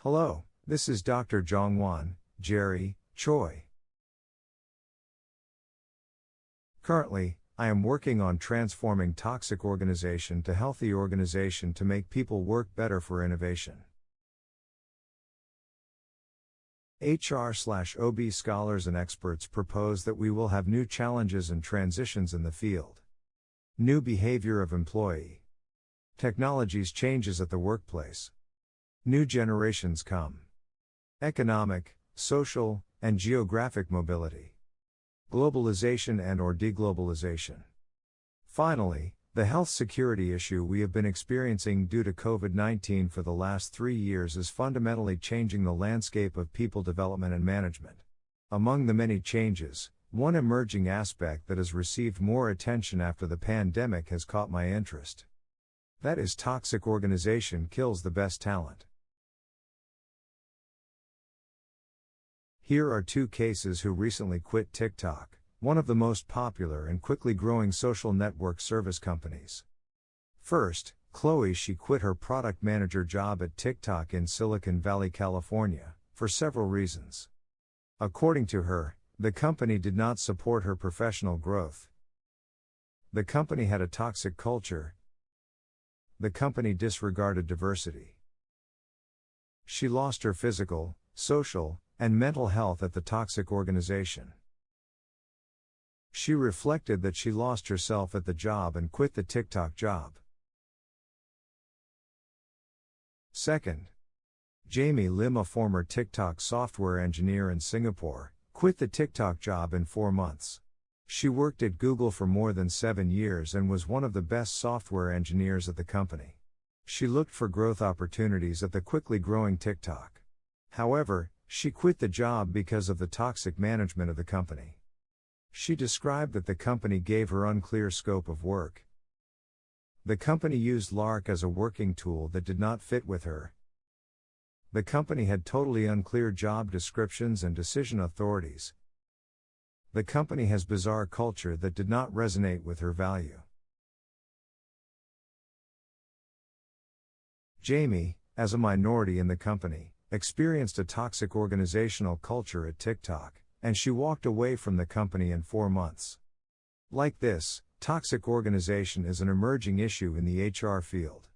Hello, this is Dr. Jongwon, Jerry, Choi. Currently, I am working on transforming toxic organization to healthy organization to make people work better for innovation. HR/OB scholars and experts propose that we will have new challenges and transitions in the field. New behavior of employee. Technologies changes at the workplace. New generations come. Economic, social, and geographic mobility. Globalization and/or deglobalization. Finally, the health security issue we have been experiencing due to COVID-19 for the last 3 years is fundamentally changing the landscape of people development and management. Among the many changes, one emerging aspect that has received more attention after the pandemic has caught my interest. That is, toxic organization kills the best talent. Here are 2 cases who recently quit TikTok, one of the most popular and quickly growing social network service companies. First, Chloe. She quit her product manager job at TikTok in Silicon Valley, California, for several reasons. According to her, the company did not support her professional growth. The company had a toxic culture. The company disregarded diversity. She lost her physical, social, and mental health at the toxic organization. She reflected that she lost herself at the job and quit the TikTok job. Second, Jamie Lim, a former TikTok software engineer in Singapore, quit the TikTok job in 4 months. She worked at Google for more than 7 years and was one of the best software engineers at the company. She looked for growth opportunities at the quickly growing TikTok. However, she quit the job because of the toxic management of the company. She described that the company gave her unclear scope of work. The company used Lark as a working tool that did not fit with her. The company had totally unclear job descriptions and decision authorities. The company has bizarre culture that did not resonate with her value. Jamie, as a minority in the company, experienced a toxic organizational culture at TikTok, and she walked away from the company in 4 months. Like this, toxic organization is an emerging issue in the HR field.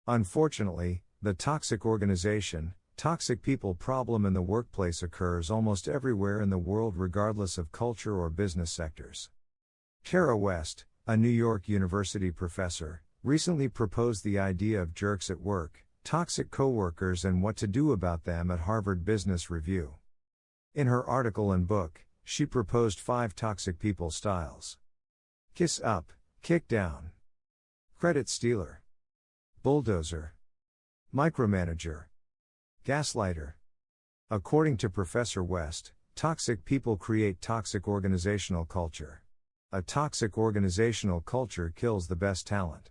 Unfortunately, the toxic organization, toxic people problem in the workplace occurs almost everywhere in the world regardless of culture or business sectors. Kara West, a New York University professor, recently proposed the idea of jerks at work, toxic coworkers and what to do about them at Harvard Business Review. In her article and book, she proposed 5 toxic people styles. Kiss up, kick down. Credit stealer. Bulldozer. Micromanager. Gaslighter. According to Professor West, toxic people create toxic organizational culture. A toxic organizational culture kills the best talent.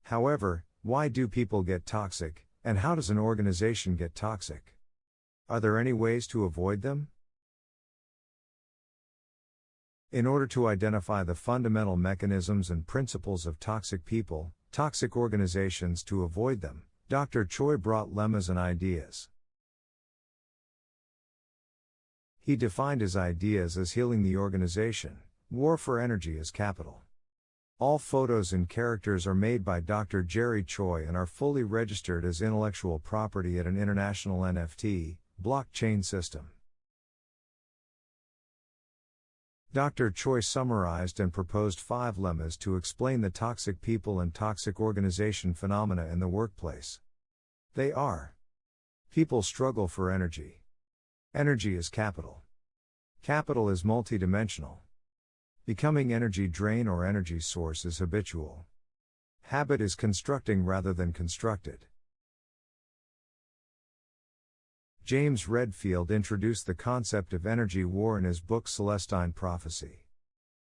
However, why do people get toxic, and how does an organization get toxic? Are there any ways to avoid them? In order to identify the fundamental mechanisms and principles of toxic people, toxic organizations to avoid them, Dr. Choi brought Lemmas and ideas. He defined his ideas as healing the organization, war for energy as capital. All photos and characters are made by Dr. Jerry Choi and are fully registered as intellectual property at an international NFT, blockchain system. Dr. Choi summarized and proposed 5 lemmas to explain the toxic people and toxic organization phenomena in the workplace. They are: people struggle for energy. Energy is capital. Capital is multidimensional. Becoming energy drain or energy source is habitual. Habit is constructing rather than constructed. James Redfield introduced the concept of energy war in his book Celestine Prophecy.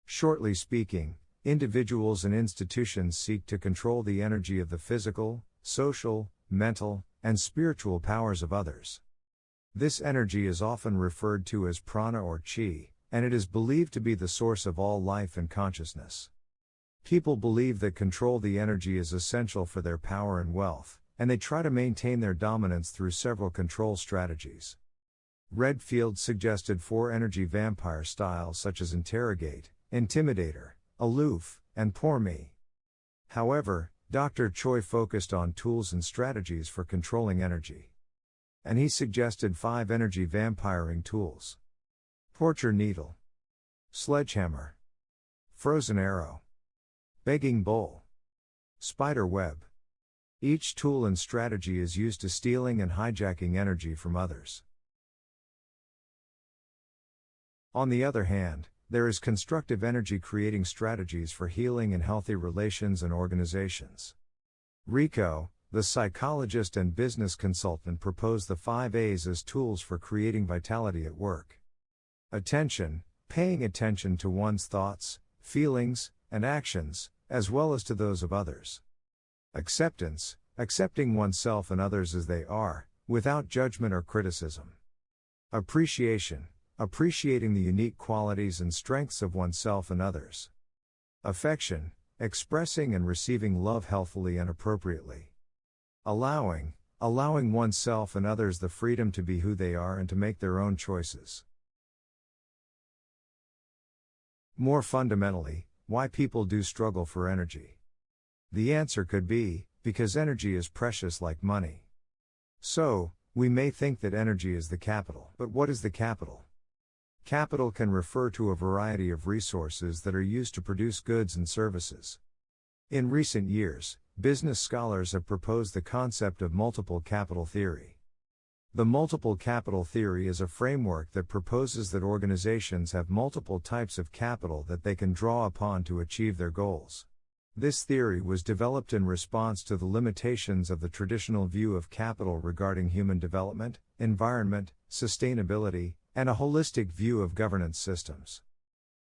Shortly speaking, individuals and institutions seek to control the energy of the physical, social, mental, and spiritual powers of others. This energy is often referred to as prana or chi, and it is believed to be the source of all life and consciousness. People believe that control the energy is essential for their power and wealth, and they try to maintain their dominance through several control strategies. Redfield suggested 4 energy vampire styles such as interrogate, intimidator, aloof, and poor me. However, Dr. Choi focused on tools and strategies for controlling energy. And he suggested 5 energy vampiring tools: torture needle, sledgehammer, frozen arrow, begging bowl, spider web. Each tool and strategy is used to stealing and hijacking energy from others. On the other hand, there is constructive energy creating strategies for healing and healthy relations and organizations. Rico, the psychologist and business consultant, proposed the 5 A's as tools for creating vitality at work. Attention, paying attention to one's thoughts, feelings, and actions, as well as to those of others. Acceptance, accepting oneself and others as they are, without judgment or criticism. Appreciation, appreciating the unique qualities and strengths of oneself and others. Affection, expressing and receiving love healthfully and appropriately. Allowing oneself and others the freedom to be who they are and to make their own choices. More fundamentally, why people do struggle for energy. The answer could be, because energy is precious like money. So, we may think that energy is the capital. But what is the capital? Capital can refer to a variety of resources that are used to produce goods and services. In recent years, business scholars have proposed the concept of multiple capital theory. The multiple capital theory is a framework that proposes that organizations have multiple types of capital that they can draw upon to achieve their goals. This theory was developed in response to the limitations of the traditional view of capital regarding human development, environment, sustainability, and a holistic view of governance systems.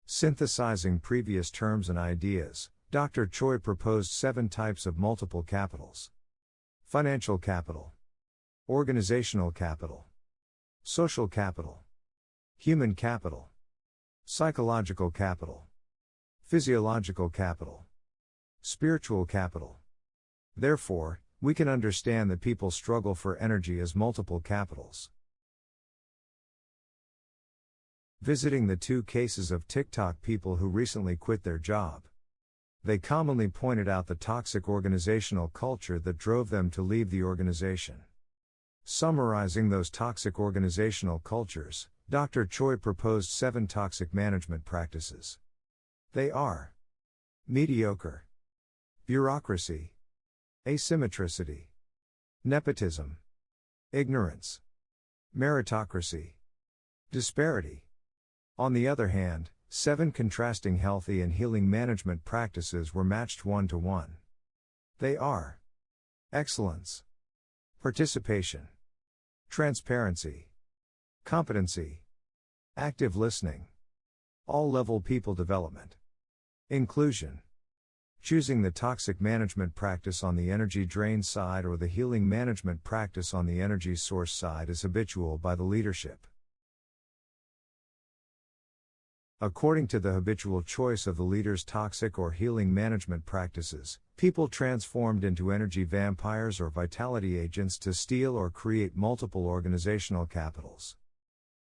Synthesizing previous terms and ideas, Dr. Choi proposed 7 types of multiple capitals: financial capital, organizational capital, social capital, human capital, psychological capital, physiological capital, spiritual capital. Therefore, we can understand that people struggle for energy as multiple capitals. Visiting the 2 cases of TikTok people who recently quit their job. They commonly pointed out the toxic organizational culture that drove them to leave the organization. Summarizing those toxic organizational cultures, Dr. Choi proposed 7 toxic management practices. They are: mediocre, bureaucracy, asymmetricity, nepotism, ignorance, meritocracy, disparity. On the other hand, 7 contrasting healthy and healing management practices were matched 1-to-1. They are: excellence, participation, transparency, competency, active listening, all-level people development, inclusion. Choosing the toxic management practice on the energy drain side or the healing management practice on the energy source side is habitual by the leadership. According to the habitual choice of the leader's toxic or healing management practices, people transformed into energy vampires or vitality agents to steal or create multiple organizational capitals.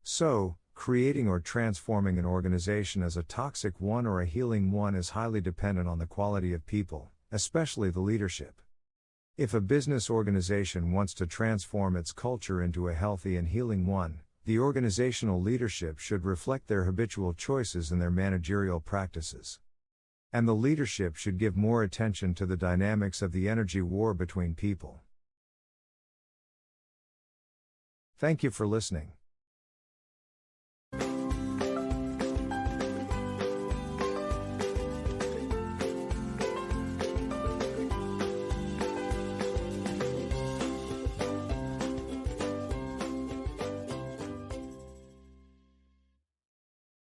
So, creating or transforming an organization as a toxic one or a healing one is highly dependent on the quality of people, especially the leadership. If a business organization wants to transform its culture into a healthy and healing one, the organizational leadership should reflect their habitual choices in their managerial practices. And the leadership should give more attention to the dynamics of the energy war between people. Thank you for listening.